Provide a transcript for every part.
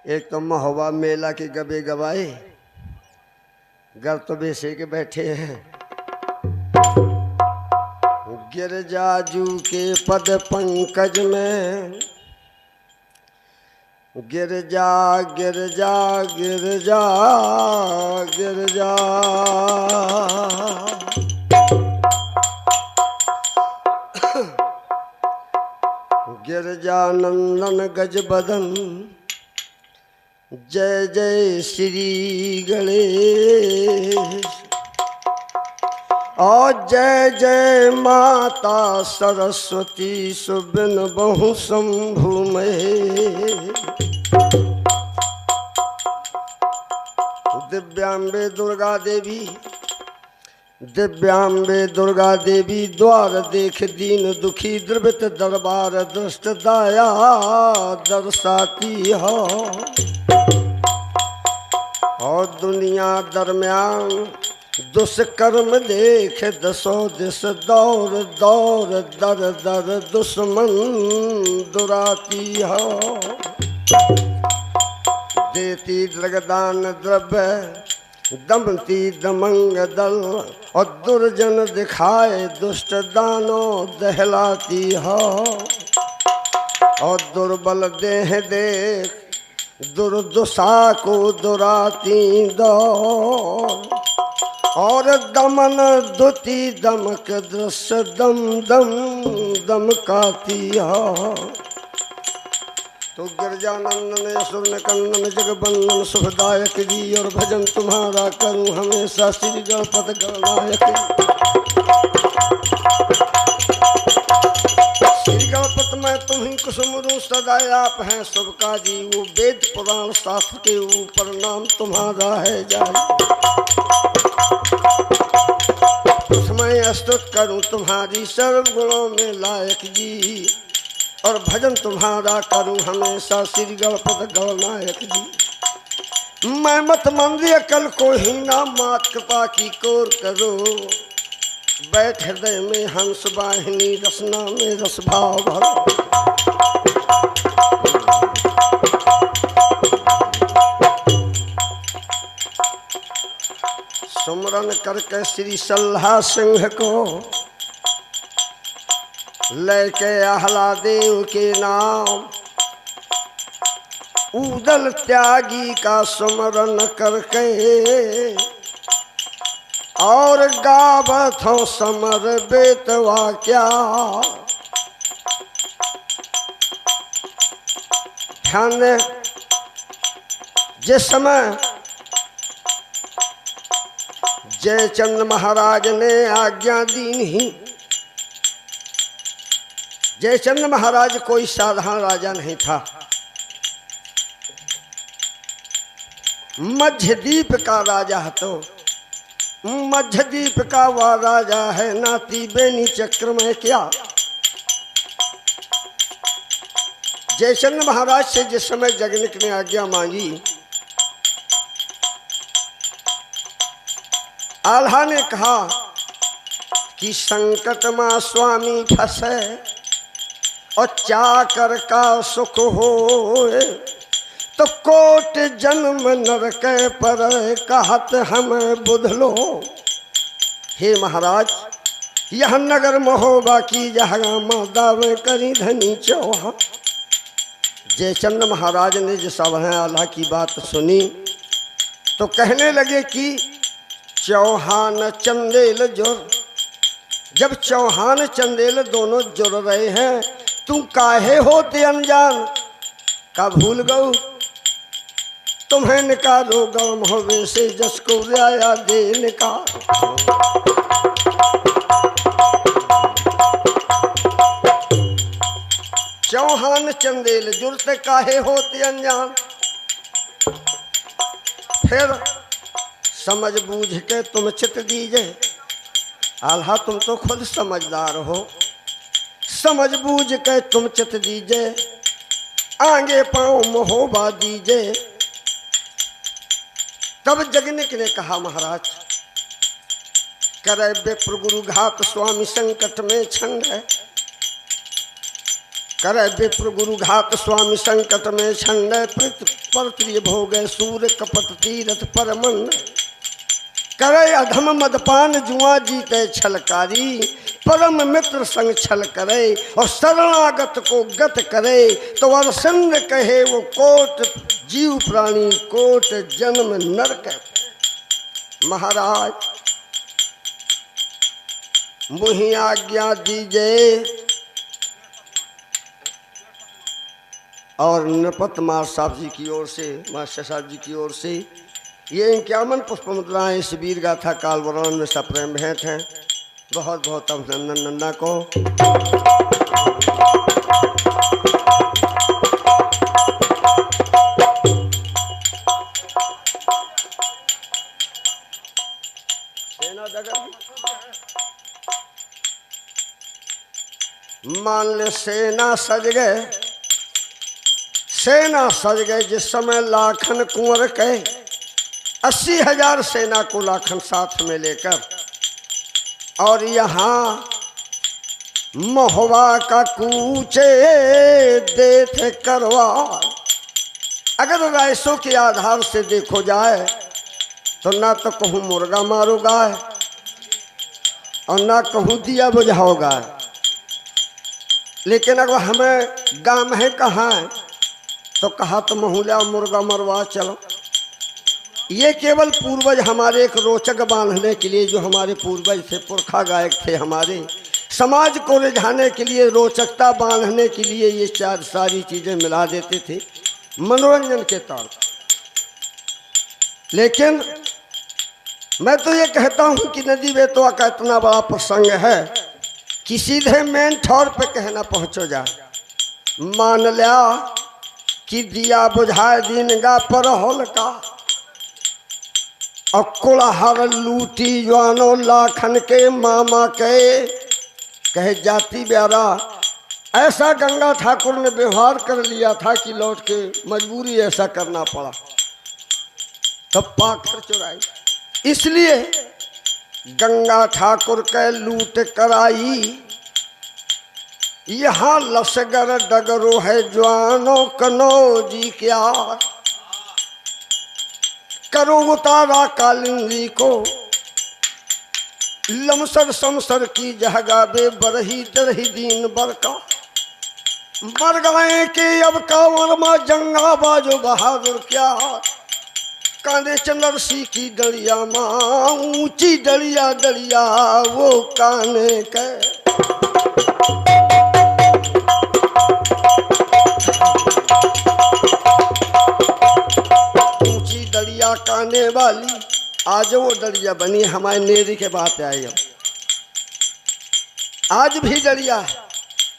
एक तो महोबा मेला के गबे गवाए गर तो बेसे के बैठे हैं। गिरजाजू के पद पंकज में गिरजा गिरजा गिरजा गिरजा गिरजा नंदन गज बदन जय जय श्री गणेश और जय जय माता सरस्वती सुबिन बहु शंभु में। दिव्यांबे दुर्गा देवी दिव्यांबे दुर्गा देवी द्वार देख दीन दुखी द्रवित दरबार दृष्ट दाया दर्शाती हो और दुनिया दरम्यान दुष्कर्म देख दसो दिस दौर दौर दर दर दुश्मन दुराती हो। देती द्रगदान द्रव्य दमती दमंग दल और दुर्जन दिखाए दुष्ट दानो दहलाती हो और दुर्बल देह देख दुर्दशा को दुराती दौर और दमन दुति दमक दृश्य दम दम दमकाती हो। तो गिरजानंदन असुर कंदन जगबंदन सुखदायक जी और भजन तुम्हारा करूं हमेशा श्री गणपत गणनायक। श्री गणपत में तुम्हीं कुसुमरू सदा आप हैं सबका जी वो वेद पुराण शास्त्र के ऊपर नाम तुम्हारा है जाए। मैं स्तुत करूं तुम्हारी सर्व गुणों में लायक जी और भजन तुम्हारा करूं हमेशा श्री गणपत गणनायक जी। मैं मत मंदिर कल को ही ना मात कृपा की कोर करो बैठ हृदय में हंस वाहिनी रसना में रस भाव भरो। सुमरन करके श्री सल्हा सिंह को लेके आह्लादेव के नाम उदल त्यागी का सुमरन करके और गावत हो समर बेतवा क्या ध्यान दे। जिस समय जयचंद महाराज ने आज्ञा दी नहीं, जयचंद महाराज कोई साधारण राजा नहीं था, मध्यद्वीप का राजा है। तो मध्यद्वीप का वह राजा है नाती बेनी चक्र में क्या। जयचंद महाराज से जिस समय जगनिक ने आज्ञा मांगी, आल्हा ने कहा कि संकट में स्वामी फंसे और चाकर का सुख हो तो कोट जन्म नरक पर कहत हमें बुध लो। हे महाराज यह नगर महोबा की जहाँ दावे करी धनी चौहा। जयचंद महाराज ने जिस आल्हा की बात सुनी तो कहने लगे कि चौहान चंदेल जुर, जब चौहान चंदेल दोनों जुड़ रहे हैं तुम काहे होते अनजान का भूल गऊ। तुम्हें निकालो गम होवे से जस को राया दे निकाल। चौहान चंदेल जुड़ते काहे होते अनजान। फिर समझ बूझ के तुम चित दीजिए। आल्हा तुम तो खुद समझदार हो, समझ बूझ के तुम चित दीजिए, आगे पाँव महोबा दीजिए। तब जगनिक ने कहा महाराज करे विप्र गुरु घात स्वामी संकट में छंड है। करे विप्र गुरु घात स्वामी संकट में छंड पर प्रिय भोग सूर्य कपट तीरथ पर मन करे अधम मदपान जुआ जीते छलकारी परम मित्र संग छल करे और शरणागत को गत करे तो अरसंद कहे वो कोट जीव प्राणी कोट जन्म नरक। महाराज मुहि आज्ञा दीजिए और नृपत मार साहब जी की ओर से मास्टर साहब जी की ओर से ये 51 पुष्प मुद्राएं इस वीर गाथा कालवरण में सप्रेम भेंट हैं। बहुत बहुत अभिनंदन नंदा को। मान ले सेना सज गए, सेना सज गए जिस समय लाखन कुंवर के 80,000 सेना को लाखन साथ में लेकर और यहाँ महुआ का कूचे देते करवा। अगर रायसों के आधार से देखो जाए तो ना तो कहूँ मुर्गा मारो गाय और ना कहूँ दिया बुझाओ गाय, लेकिन अगर हमें गांव है कहाँ है तो कहा तो महूला मुर्गा मरवा चलो। ये केवल पूर्वज हमारे एक रोचक बांधने के लिए, जो हमारे पूर्वज थे पुरखा गायक थे हमारे, समाज को रिझाने के लिए रोचकता बांधने के लिए ये चार सारी चीज़ें मिला देते थे मनोरंजन के तौर पर। लेकिन मैं तो ये कहता हूँ कि नदी बेतवा का इतना बड़ा प्रसंग है कि सीधे मेन ठौर पे कहना पहुँचो जा। मान लिया कि दिया बुझाए दिन गा पर होल का और कुलहर लूटी जवानो लाखन के मामा के कहे जाति ब्यारा। ऐसा गंगा ठाकुर ने व्यवहार कर लिया था कि लौट के मजबूरी ऐसा करना पड़ा, तब पाखर चुराई। इसलिए गंगा ठाकुर के लूट कराई। यहाँ लसगर डगरो है जवानो कनौजी क्या करो उतारा कालिंदी को लमसर समसर की जहगा बे बरही दरही दीन बरका मर गए के अब का वर्मा जंगा बाजो बहादुर क्या कांदे चंद्रसी की डलिया माँ ऊंची डलिया डलिया वो काने के डलिया काने वाली आज वो डलिया बनी हमारे नेरी के बात आई। अब आज भी डलिया है,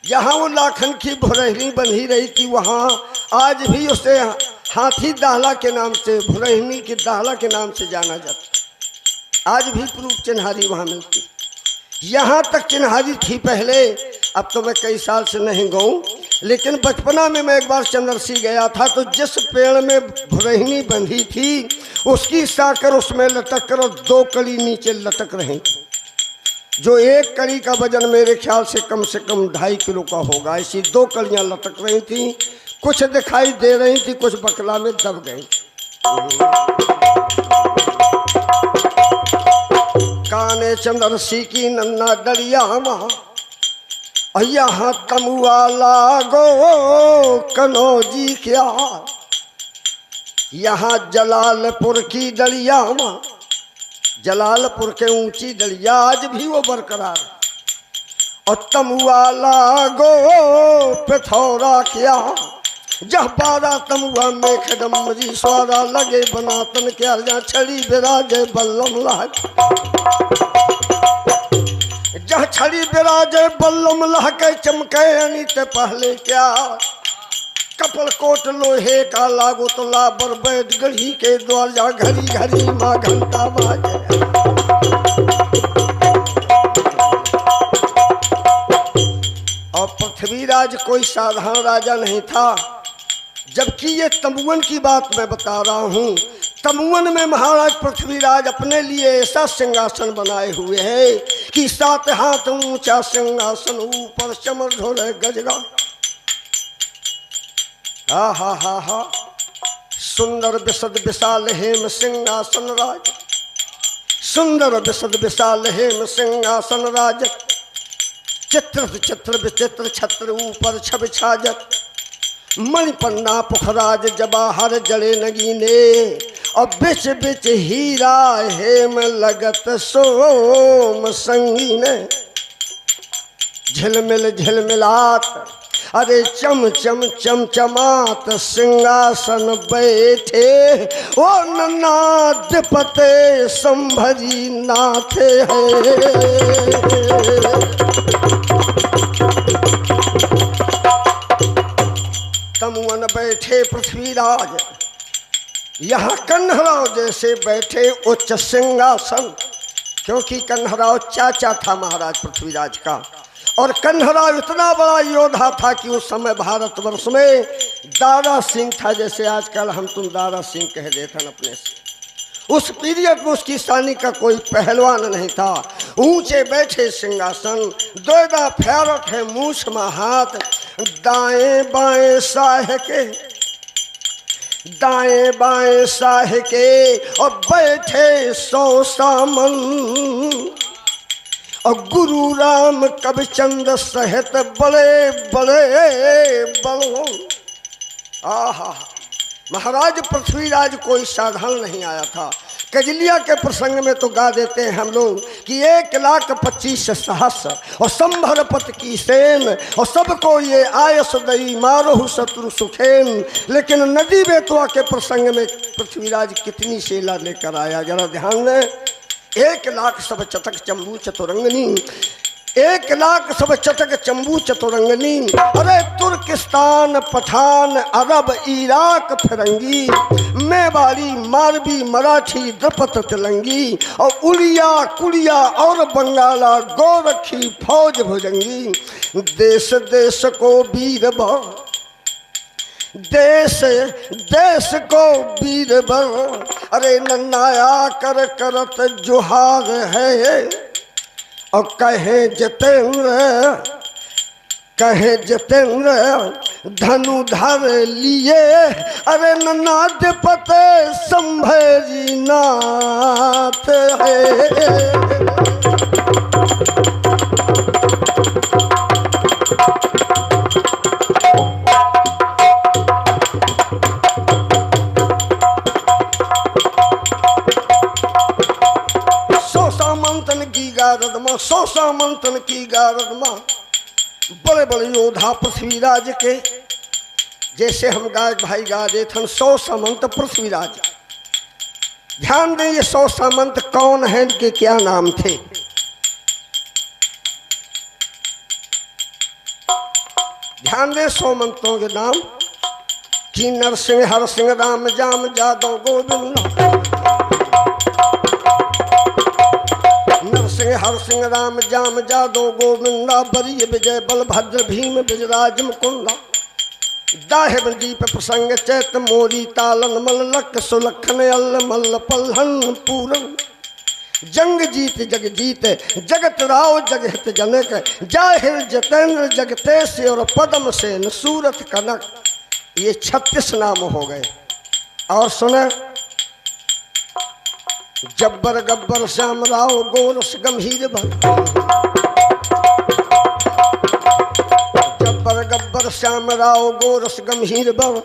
जहाँ वो लाखन की भुरहनी बनी रही थी वहाँ आज भी उसे हाथी दाहला के नाम से, भुरहनी की दाहला के नाम से जाना जाता। आज भी प्रूफ चिन्हारी वहाँ मिलती। यहाँ तक चिन्हारी थी पहले, अब तो मैं कई साल से नहीं गऊँ, लेकिन बचपना में मैं एक बार चंद्रसी गया था तो जिस पेड़ में भुरहनी बंधी थी उसकी साकर उसमें लटक कर और 2 कड़ी नीचे लटक रही थी, जो एक कड़ी का वजन मेरे ख्याल से कम 2.5 किलो का होगा। ऐसी 2 कड़ियाँ लटक रही थी, कुछ दिखाई दे रही थी, कुछ बकला में दब गई। काने चंद्रसी की नन्ना डलिया माँ यहाँ तमुआ लागो कनौजी क्या यहाँ जलालपुर की डलिया माँ, जलालपुर के ऊंची डलिया आज भी वो बरकरार। और तमुआ लागो पिथौरा क्या जह 12 तमुआ में खडमरी स्वारा लगे बनातन क्या जहाँ छड़ी बिराजे बल्लम लाग जहाँ छड़ी बिराजे बल्लम लहके चमके अनित पहले क्या कपल कोट लोहे का लागो तो लाबर बैठ गढ़ी के द्वार जा घड़ी घड़ी माँ घंटा बाजे। और पृथ्वीराज कोई साधारण राजा नहीं था, जबकि ये तमुवन की बात मैं बता रहा हूँ। तमुवन में महाराज पृथ्वीराज अपने लिए ऐसा सिंहासन बनाए हुए है कि 7 हाथ ऊंचा सिंहासन ऊपर चमर ढोले गजगा हा हा हा हा सुंदर विशद विशाल हेम सिंहासन राज, सुंदर विशद विशाल हेम सिंहासन राज, चित्र चित्र विचित्र छत्र ऊपर छब छाजत, मणिपन्ना पुखराज जवाहर जड़े नगीने, और बिच बिच हीरा हेम लगत सोम संगीने। झिलमिल झिलमिलात अरे चम चम चमचमात सिंहासन बैठे, ओ नन्नाधिपते संभरी नाथे है। तमुअन बैठे पृथ्वीराज, यहाँ कन्हराव जैसे बैठे उच्च सिंहासन, क्योंकि कन्हराव चाचा था महाराज पृथ्वीराज का, और कन्हराव इतना बड़ा योद्धा था कि उस समय भारतवर्ष में दारा सिंह था, जैसे आजकल हम तुम दारा सिंह कह देते हैं अपने से। उस पीरियड में उसकी सानी का कोई पहलवान नहीं था। ऊंचे बैठे सिंहासन, दोदा फेरत है मूछ में हाथ, दाएं बाएं साह के, दाएं बाएं साह के, और बैठे 100 सामन, और गुरु राम कविचंद सहित बड़े बड़े बलों। आहा, महाराज पृथ्वीराज कोई साधारण नहीं आया था। कजलिया के प्रसंग में तो गा देते हैं हम लोग कि 1,25,000 और संभरपत की सेन, और सबको ये आयस दई मारो शत्रु सुखेन। लेकिन नदी बेतवा के प्रसंग में पृथ्वीराज कितनी सेना लेकर आया, जरा ध्यान दें। 1,00,000 सब चटक चंबू चतुरंगनी, 1,00,000 सब चटक चंबू चतुरंगनी। अरे तुर्किस्तान पठान अरब इराक फिरंगी, मेवाड़ी मारबी मराठी द्रपत तिलंगी, और उड़िया कुड़िया और बंगाला गोरखी फौज भुजंगी। देश देश को वीर बर, देश देश को वीर बर, अरे नन्नाया कर करत जुहार है, और कहे जितेंद्र धनुधर लिए, अरे नन्नाधिपते संभरी नाथ है। सौ सामंतन की गारद मां, बड़े बड़े योद्धा पृथ्वीराज के, जैसे हम गायक भाई गा दे थे 100 सामंत पृथ्वीराज। ध्यान दें, ये 100 सामंत कौन है, इनके क्या नाम थे। ध्यान दें 100 मंत्रों के नाम कि नरसिंह हर सिंह राम जाम जादव गोविंद, नरसिंह हर सिंह राम जाम जादव गोविंदा, बरी विजय बलभद्र भीम विजराज मुकुंदा। दाहिब दीप प्रसंग चैत मोरी तालन मल्लक सुलखन अल मल्ल पल्हन पूरन। जंग जीत जग जीत जगत राव जगत जनक, जाहिर जतेंद्र जगतेश और पद्म सेन सूरत कनक। ये 36 नाम हो गए। और सुने, जब्बर गब्बर श्याम राव गोरस गंभीर भर, जब्बर गब्बर श्याम राव गोरस गंभीर भर।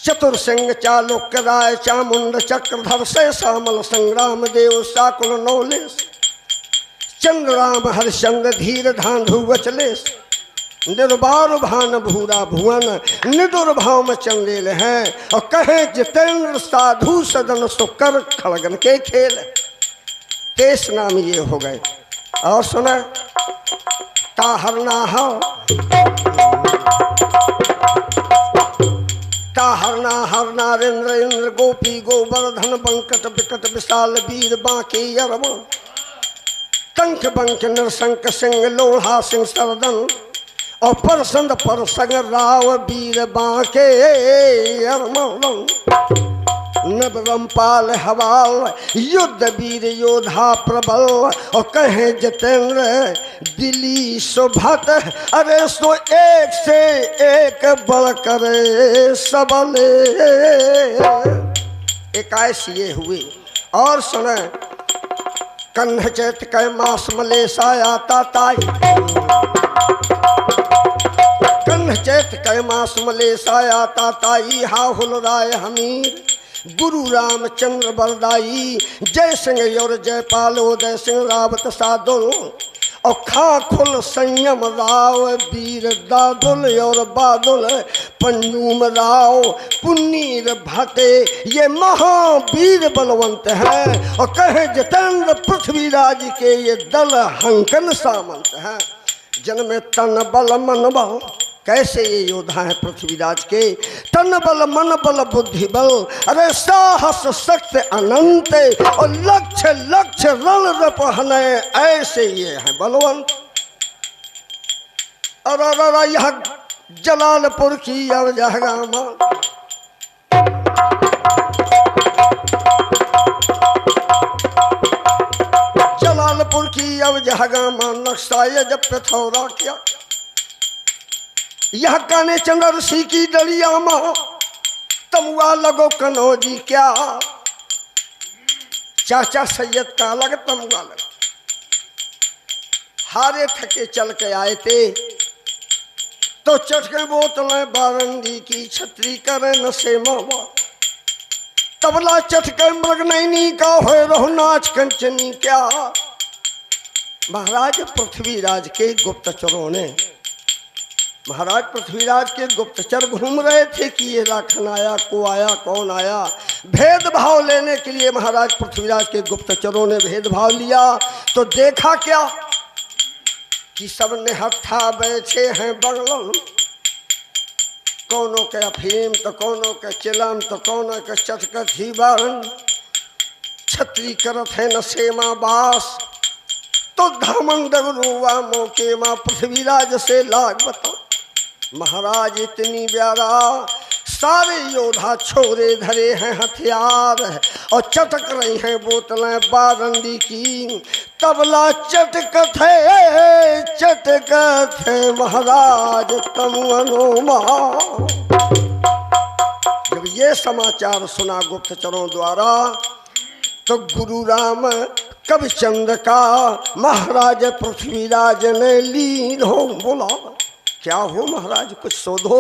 चतुर सिंह चालुक्य राय चामुंड चक्रधर से श्यामल संग्राम देव शाकुन नौलेश। चंद्रराम हरिश्चंद्र धीर धांधु वचलेश, निर्बार भान भूरा भुवन निदुर्भाव में चंदेल हैं। और कहे जितेंद्र साधु सदन सुकर खड़गन के खेल। 23 नाम ये हो गए। और सुना, ताहरना हो ताहरना हर नारेंद्र इंद्र गोपी गोवर्धन बंकट विकट विशाल वीर बांके अरब। कंक बंक नरसंक सिंह लोढ़ा सिंह सरदन, और परसंद परसंग राव वीर बांके अरमौलन। नव रंपाल हवाल युद्ध वीर योधा प्रबल और कहे जितेंद्र दिली सुभट अरे सो एक से एक बढ़ करे सबल एकाएश ये हुए। और सुने कन्ह चैत कै मास मलेसा आता ताई कन्ह चैत कै मास मलेसा आता ताई हाहुल राय हमीर गुरु रामचंद्र बरदाई जय सिंह और जयपाल उदय सिंह रावत सादुल और खाखुल संयम राव वीर दादुल और बादुल पंजूम राव पुनीर भाटे ये महावीर बलवंत हैं। और कहे जितेंद्र पृथ्वीराज के ये दल हंकन सामंत हैं। जन्मे तन बल मन बल कैसे ये योद्धा है पृथ्वीराज के तन बल मन बल बुद्धि बल अरे साहस शक्ति अनंत और लक्ष्य लक्ष्य रण रपहने ऐसे ये है बलवंत। अरे यह जलालपुर की अब जहगामा जलालपुर की अब जहगामा नक्शा जब पिथौरा किया यह काने चंद्र ऋषि की डलिया माँ तमुआ लगो कनौजी क्या चाचा सैयद का अलग तमुआ लगा। हारे थके चल के आए थे तो चटके बोतलें बारंगी की छतरी करे नशे मावा तबला चटके मृग नैनी का हो रहो नाच कंचनी क्या। महाराज पृथ्वीराज के गुप्तचरों ने महाराज पृथ्वीराज के गुप्तचर घूम रहे थे कि ये राखन आया को आया कौन आया। भेदभाव लेने के लिए महाराज पृथ्वीराज के गुप्तचरों ने भेदभाव लिया तो देखा क्या कि सबने हत्था बैठे हैं बगल कौनों के अफीम तो कौनों के चिलम तो कौनों के चटकत ही बारन छतरी करत है नशे माँ बास तो धमंड रुआ मौके माँ पृथ्वीराज से लाग बता। महाराज इतनी प्यारा सारे योद्धा छोरे धरे हैं हथियार और चटक रही हैं बोतलें बारंडी की तबला चटकत है महाराज तम अनुमा। जब ये समाचार सुना गुप्तचरों द्वारा तो गुरु राम कविचंद्र का महाराज पृथ्वीराज ने लीन हो बोला क्या हो महाराज कुछ शोधो।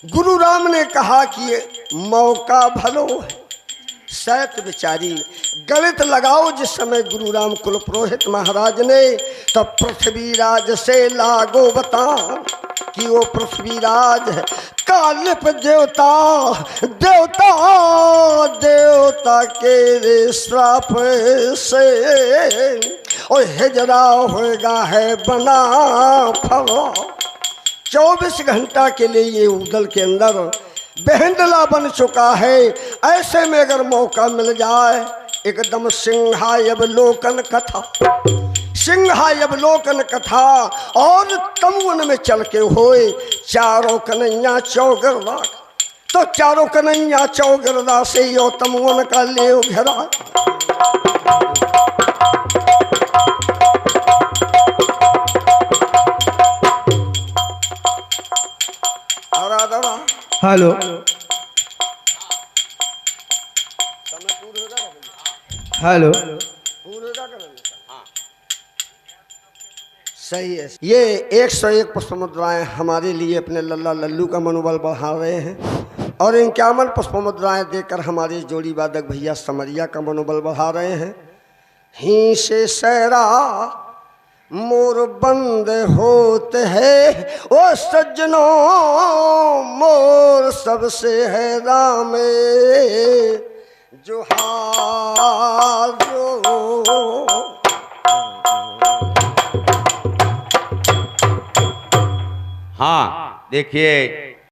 गुरु राम ने कहा कि ये मौका भलो है सैत विचारी गणित लगाओ। जिस समय गुरु राम कुल पुरोहित महाराज ने तब पृथ्वीराज से लागो बता कि वो पृथ्वीराज है कालिप देवता देवता देवता के रे श्राप से और हिजरा होगा है बना फला। 24 घंटा के लिए ये उदल के अंदर बेहंडला बन चुका है। ऐसे में अगर मौका मिल जाए एकदम सिंहायवलोकन कथा सिंहायवलोकन कथा और तमुवन में चल के होए चारों कन्हैया चौगरदा तो चारों कन्हैया चौगरदा से यो तमुवन का ले घेरा। हेलो हेलो सही है। ये 101 पुष्प मुद्राएं हमारे लिए अपने लल्ला लल्लू का मनोबल बढ़ा रहे हैं और 51 पुष्प मुद्राएं देकर हमारे जोड़ी वादक भैया समरिया का मनोबल बढ़ा रहे हैं। ही से सैरा मोर बंद होते है ओ सज्जनों मोर सबसे है राम जो हारो। हाँ देखिए